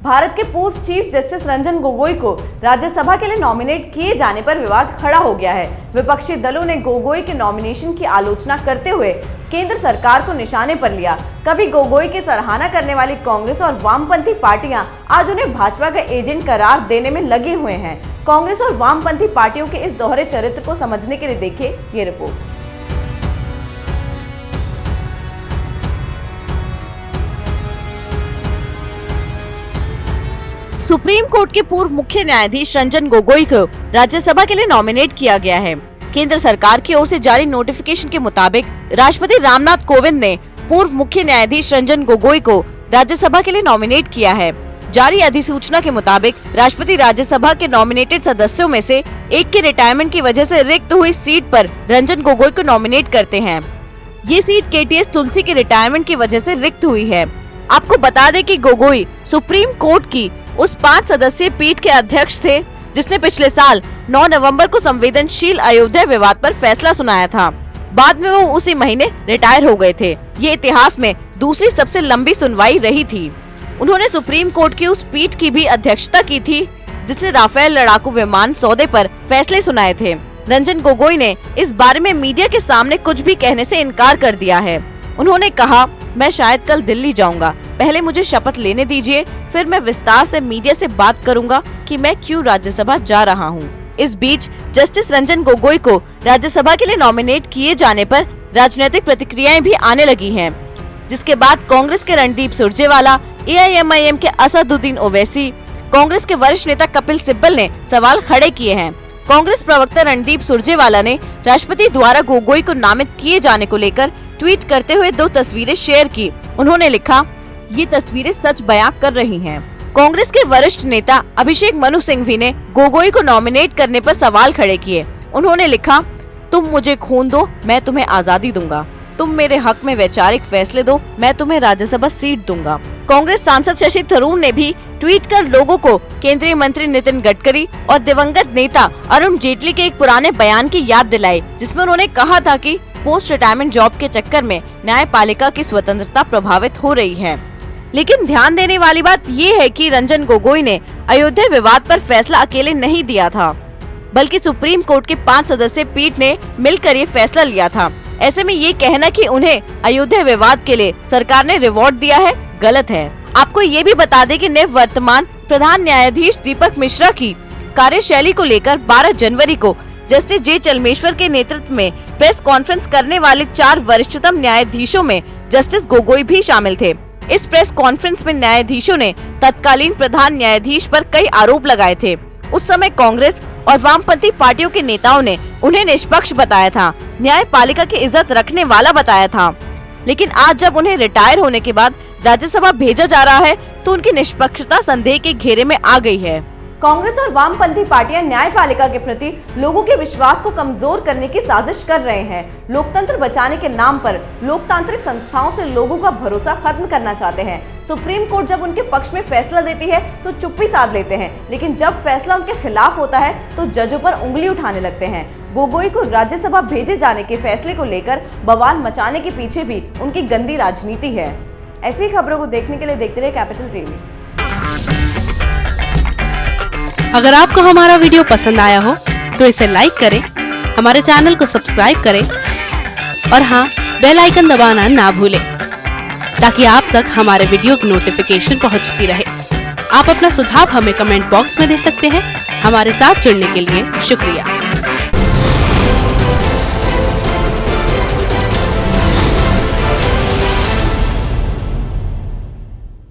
भारत के पूर्व chief justice Ranjan Gogoi को राज्यसभा के लिए नॉमिनेट किए जाने पर विवाद खड़ा हो गया है। विपक्षी दलों ने गोगोई के नॉमिनेशन की आलोचना करते हुए केंद्र सरकार को निशाने पर लिया। कभी गोगोई की सराहना करने वाली कांग्रेस और वामपंथी पार्टियां आज उन्हें भाजपा का एजेंट करार देने में लगे हुए हैं। कांग्रेस और वामपंथी पार्टियों के इस दोहरे चरित्र को समझने के लिए देखिए ये रिपोर्ट। सुप्रीम कोर्ट के पूर्व मुख्य न्यायाधीश रंजन गोगोई को राज्यसभा के लिए नॉमिनेट किया गया है। केंद्र सरकार की ओर से जारी नोटिफिकेशन के मुताबिक राष्ट्रपति रामनाथ कोविंद ने पूर्व मुख्य न्यायाधीश रंजन गोगोई को राज्यसभा के लिए नॉमिनेट किया है। जारी अधिसूचना के मुताबिक राष्ट्रपति राज्यसभा के नॉमिनेटेड सदस्यों में से एक के रिटायरमेंट की वजह से रिक्त हुई सीट पर रंजन गोगोई को नॉमिनेट करते हैं। ये सीट KTS तुलसी के रिटायरमेंट की वजह से रिक्त हुई है। आपको बता दें कि गोगोई सुप्रीम कोर्ट की उस 5 सदस्यीय पीठ के अध्यक्ष थे जिसने पिछले साल 9 नवंबर को संवेदनशील अयोध्या विवाद पर फैसला सुनाया था। बाद में वो उसी महीने रिटायर हो गए थे। ये इतिहास में दूसरी सबसे लंबी सुनवाई रही थी। उन्होंने सुप्रीम कोर्ट की उस पीठ की भी अध्यक्षता की थी जिसने राफेल लड़ाकू विमान सौदे पर फैसले सुनाए थे। रंजन गोगोई ने इस बारे में मीडिया के सामने कुछ भी कहने से इनकार कर दिया है। उन्होंने कहा, मैं शायद कल दिल्ली जाऊंगा, पहले मुझे शपथ लेने दीजिए, फिर मैं विस्तार से मीडिया से बात करूंगा कि मैं क्यों राज्यसभा जा रहा हूं। इस बीच जस्टिस रंजन गोगोई को राज्यसभा के लिए नॉमिनेट किए जाने पर राजनीतिक प्रतिक्रियाएं भी आने लगी हैं, जिसके बाद कांग्रेस के रणदीप सुरजेवाला, AIMIM के असदुद्दीन ओवैसी, कांग्रेस के वरिष्ठ नेता कपिल सिब्बल ने सवाल खड़े किए हैं। कांग्रेस प्रवक्ता रणदीप सुरजेवाला ने राष्ट्रपति द्वारा गोगोई को नामित किए जाने को लेकर ट्वीट करते हुए 2 तस्वीरें शेयर की। उन्होंने लिखा, ये तस्वीरें सच बयां कर रही हैं। कांग्रेस के वरिष्ठ नेता अभिषेक मनु सिंघवी ने गोगोई को नॉमिनेट करने पर सवाल खड़े किए। उन्होंने लिखा, तुम मुझे खून दो, मैं तुम्हें आजादी दूंगा। तुम मेरे हक में वैचारिक फैसले दो, मैं तुम्हें राज्यसभा सीट दूंगा। कांग्रेस सांसद शशि थरूर ने भी ट्वीट कर लोगों को केंद्रीय मंत्री नितिन गडकरी और दिवंगत नेता अरुण जेटली के एक पुराने बयान की याद दिलाई, जिसमें उन्होंने कहा था कि पोस्ट रिटायरमेंट जॉब के चक्कर में न्यायपालिका की स्वतंत्रता प्रभावित हो रही है। लेकिन ध्यान देने वाली बात ये है कि रंजन गोगोई ने अयोध्या विवाद पर फैसला अकेले नहीं दिया था, बल्कि सुप्रीम कोर्ट के 5 सदस्यीय पीठ ने मिलकर ये फैसला लिया था। ऐसे में ये कहना कि उन्हें अयोध्या विवाद के लिए सरकार ने रिवॉर्ड दिया है, गलत है। आपको ये भी बता दें कि निवर्तमान प्रधान न्यायाधीश दीपक मिश्रा की कार्यशैली को लेकर 12 जनवरी को जस्टिस J चलमेश्वर के नेतृत्व में प्रेस कॉन्फ्रेंस करने वाले 4 वरिष्ठतम न्यायाधीशों में जस्टिस गोगोई भी शामिल थे। इस प्रेस कॉन्फ्रेंस में न्यायाधीशों ने तत्कालीन प्रधान न्यायाधीश पर कई आरोप लगाए थे। उस समय कांग्रेस और वामपंथी पार्टियों के नेताओं ने उन्हें निष्पक्ष बताया था, न्यायपालिका की इज्जत रखने वाला बताया था। लेकिन आज जब उन्हें रिटायर होने के बाद राज्यसभा भेजा जा रहा है तो उनकी निष्पक्षता संदेह के घेरे में आ गई है। कांग्रेस और वामपंथी पार्टियां न्यायपालिका के प्रति लोगों के विश्वास को कमजोर करने की साजिश कर रहे हैं। लोकतंत्र बचाने के नाम पर लोकतांत्रिक संस्थाओं से लोगों का भरोसा खत्म करना चाहते हैं। सुप्रीम कोर्ट जब उनके पक्ष में फैसला देती है तो चुप्पी साध लेते हैं, लेकिन जब फैसला उनके खिलाफ होता है तो जजों पर उंगली उठाने लगते हैं। गोगोई को राज्यसभा भेजे जाने के फैसले को लेकर बवाल मचाने के पीछे भी उनकी गंदी राजनीति है। ऐसी खबरों को देखने के लिए देखते रहिए कैपिटल टीवी। अगर आपको हमारा वीडियो पसंद आया हो तो इसे लाइक करें, हमारे चैनल को सब्सक्राइब करें और हाँ, बेल आइकन दबाना ना भूलें ताकि आप तक हमारे वीडियो की नोटिफिकेशन पहुंचती रहे। आप अपना सुझाव हमें कमेंट बॉक्स में दे सकते हैं। हमारे साथ जुड़ने के लिए शुक्रिया।